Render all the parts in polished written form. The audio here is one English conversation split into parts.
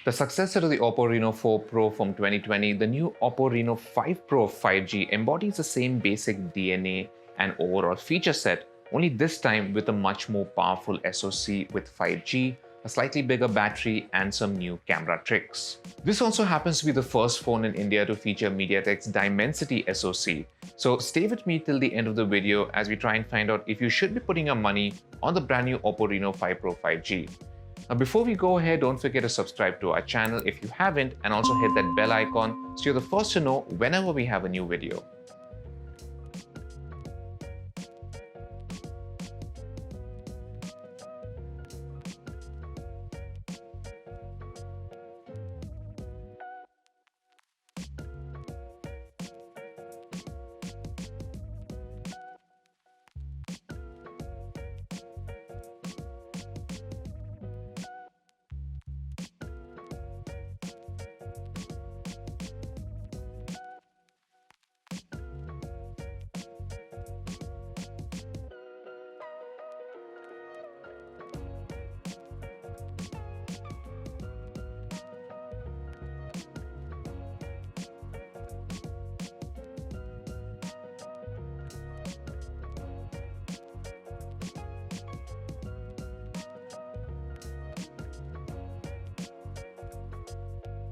The successor to the Oppo Reno 4 Pro from 2020, the new Oppo Reno 5 Pro 5G embodies the same basic DNA and overall feature set, only this time with a much more powerful SoC with 5G, a slightly bigger battery, and some new camera tricks. This also happens to be the first phone in India to feature Mediatek's Dimensity SoC. So stay with me till the end of the video as we try and find out if you should be putting your money on the brand new Oppo Reno 5 Pro 5G. Now before we go ahead, don't forget to subscribe to our channel if you haven't, and also hit that bell icon so you're the first to know whenever we have a new video.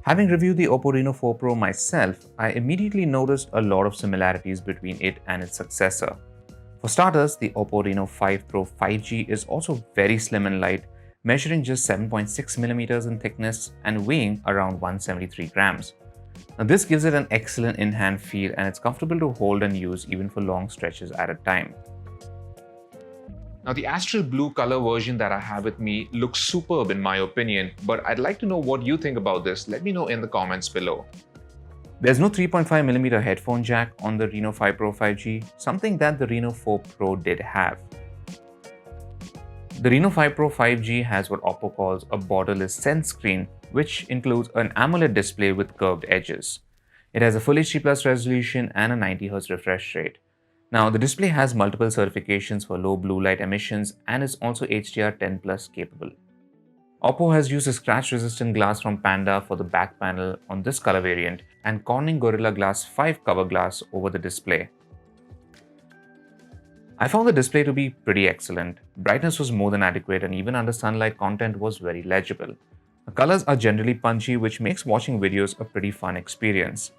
Having reviewed the Oppo Reno 4 Pro myself, I immediately noticed a lot of similarities between it and its successor. For starters, the Oppo Reno 5 Pro 5G is also very slim and light, measuring just 7.6mm in thickness and weighing around 173 grams. Now, this gives it an excellent in-hand feel and it's comfortable to hold and use even for long stretches at a time. Now, the astral blue color version that I have with me looks superb in my opinion, but I'd like to know what you think about this. Let me know in the comments below. There's no 3.5mm headphone jack on the Reno 5 Pro 5G, something that the Reno 4 Pro did have. The Reno 5 Pro 5G has what Oppo calls a borderless Sense screen, which includes an AMOLED display with curved edges. It has a Full HD Plus resolution and a 90Hz refresh rate. Now, the display has multiple certifications for low blue light emissions and is also HDR10 Plus capable. Oppo has used a scratch-resistant glass from Panda for the back panel on this color variant and Corning Gorilla Glass 5 cover glass over the display. I found the display to be pretty excellent. Brightness was more than adequate and even under sunlight content was very legible. The colors are generally punchy, which makes watching videos a pretty fun experience.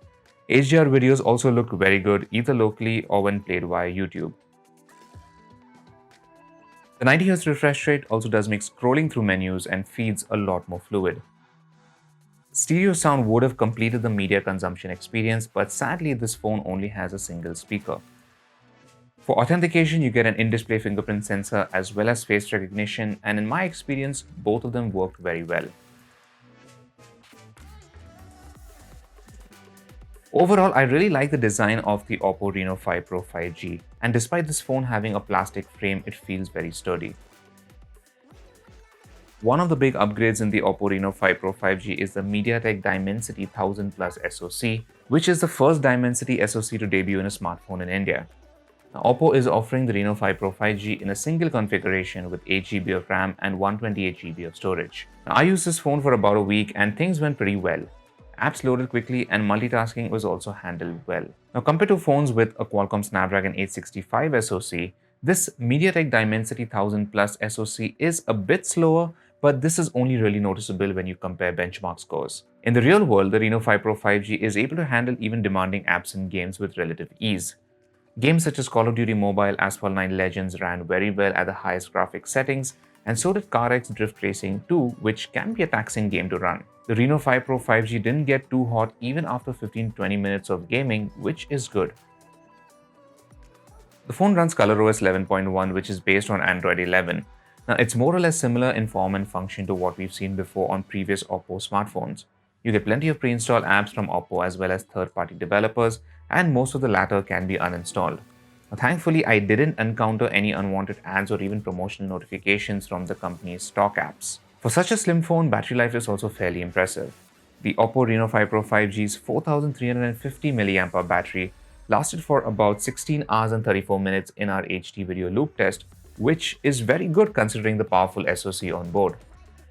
HDR videos also look very good either locally or when played via YouTube. The 90Hz refresh rate also does make scrolling through menus and feeds a lot more fluid. Stereo sound would have completed the media consumption experience, but sadly this phone only has a single speaker. For authentication, you get an in-display fingerprint sensor as well as face recognition, and in my experience, both of them worked very well. Overall, I really like the design of the Oppo Reno 5 Pro 5G, and despite this phone having a plastic frame, it feels very sturdy. One of the big upgrades in the Oppo Reno 5 Pro 5G is the Mediatek Dimensity 1000 Plus SoC, which is the first Dimensity SoC to debut in a smartphone in India. Now, Oppo is offering the Reno 5 Pro 5G in a single configuration with 8GB of RAM and 128GB of storage. Now, I used this phone for about a week and things went pretty well. Apps loaded quickly and multitasking was also handled well. Now, compared to phones with a Qualcomm Snapdragon 865 SoC, this Mediatek Dimensity 1000 Plus SoC is a bit slower, but this is only really noticeable when you compare benchmark scores. In the real world, the Reno 5 Pro 5G is able to handle even demanding apps and games with relative ease. Games such as Call of Duty Mobile Asphalt 9 Legends ran very well at the highest graphics settings, and so did CarX Drift Racing 2, which can be a taxing game to run. The Reno 5 Pro 5G didn't get too hot even after 15-20 minutes of gaming, which is good. The phone runs ColorOS 11.1, which is based on Android 11. Now, it's more or less similar in form and function to what we've seen before on previous Oppo smartphones. You get plenty of pre-installed apps from Oppo as well as third-party developers, and most of the latter can be uninstalled. Now, thankfully, I didn't encounter any unwanted ads or even promotional notifications from the company's stock apps. For such a slim phone, battery life is also fairly impressive. The Oppo Reno 5 Pro 5G's 4350 mAh battery lasted for about 16 hours and 34 minutes in our HD video loop test, which is very good considering the powerful SoC on board.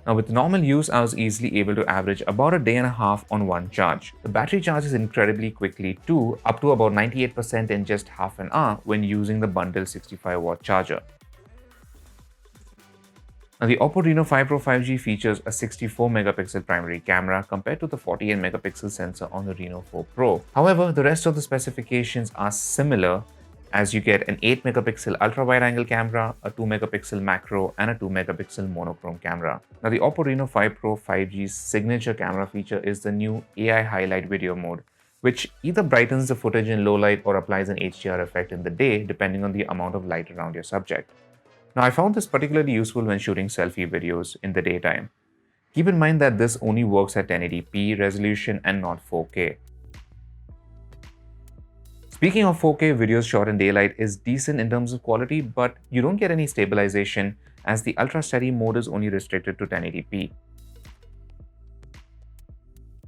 Now, with normal use, I was easily able to average about a day and a half on one charge. The battery charges incredibly quickly too, up to about 98% in just half an hour when using the bundled 65-watt charger. Now, the Oppo Reno 5 Pro 5G features a 64-megapixel primary camera compared to the 48-megapixel sensor on the Reno 4 Pro. However, the rest of the specifications are similar, as you get an 8-megapixel ultra-wide-angle camera, a 2-megapixel macro, and a 2-megapixel monochrome camera. Now, the Oppo Reno 5 Pro 5G's signature camera feature is the new AI highlight video mode, which either brightens the footage in low light or applies an HDR effect in the day, depending on the amount of light around your subject. Now, I found this particularly useful when shooting selfie videos in the daytime. Keep in mind that this only works at 1080p resolution and not 4K. Speaking of 4K, videos shot in daylight is decent in terms of quality, but you don't get any stabilization as the ultra steady mode is only restricted to 1080p.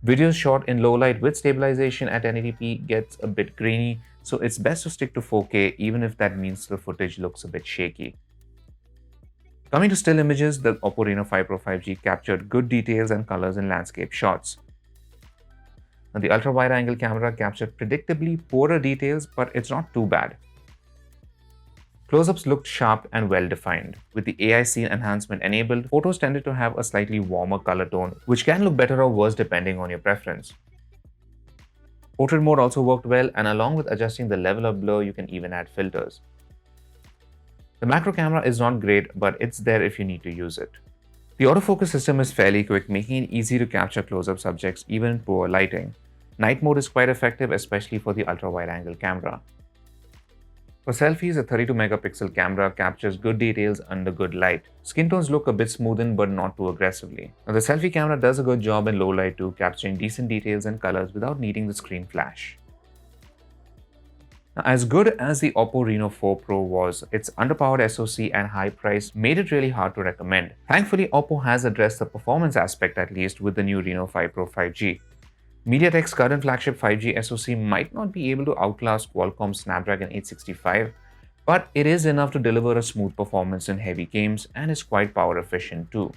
Videos shot in low light with stabilization at 1080p gets a bit grainy, so it's best to stick to 4K even if that means the footage looks a bit shaky. Coming to still images, the Oppo Reno 5 Pro 5G captured good details and colors in landscape shots. Now, the ultra-wide-angle camera captured predictably poorer details, but it's not too bad. Close-ups looked sharp and well-defined. With the AI scene enhancement enabled, photos tended to have a slightly warmer color tone, which can look better or worse depending on your preference. Portrait mode also worked well, and along with adjusting the level of blur, you can even add filters. The macro camera is not great, but it's there if you need to use it. The autofocus system is fairly quick, making it easy to capture close-up subjects even in poor lighting. Night mode is quite effective, especially for the ultra-wide-angle camera. For selfies, a 32-megapixel camera captures good details under good light. Skin tones look a bit smoothened, but not too aggressively. Now, the selfie camera does a good job in low light too, capturing decent details and colors without needing the screen flash. Now, as good as the Oppo Reno 4 Pro was, its underpowered SoC and high price made it really hard to recommend. Thankfully, Oppo has addressed the performance aspect at least with the new Reno 5 Pro 5G. Mediatek's current flagship 5G SoC might not be able to outlast Qualcomm's Snapdragon 865, but it is enough to deliver a smooth performance in heavy games and is quite power efficient too.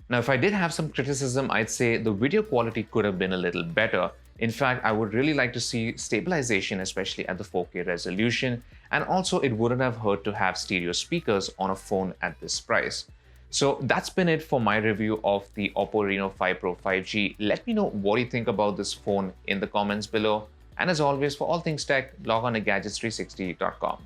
Now, if I did have some criticism, I'd say the video quality could have been a little better. In fact, I would really like to see stabilization, especially at the 4K resolution, and also it wouldn't have hurt to have stereo speakers on a phone at this price. So that's been it for my review of the Oppo Reno 5 Pro 5G. Let me know what you think about this phone in the comments below. And as always, for all things tech, log on to gadgets360.com.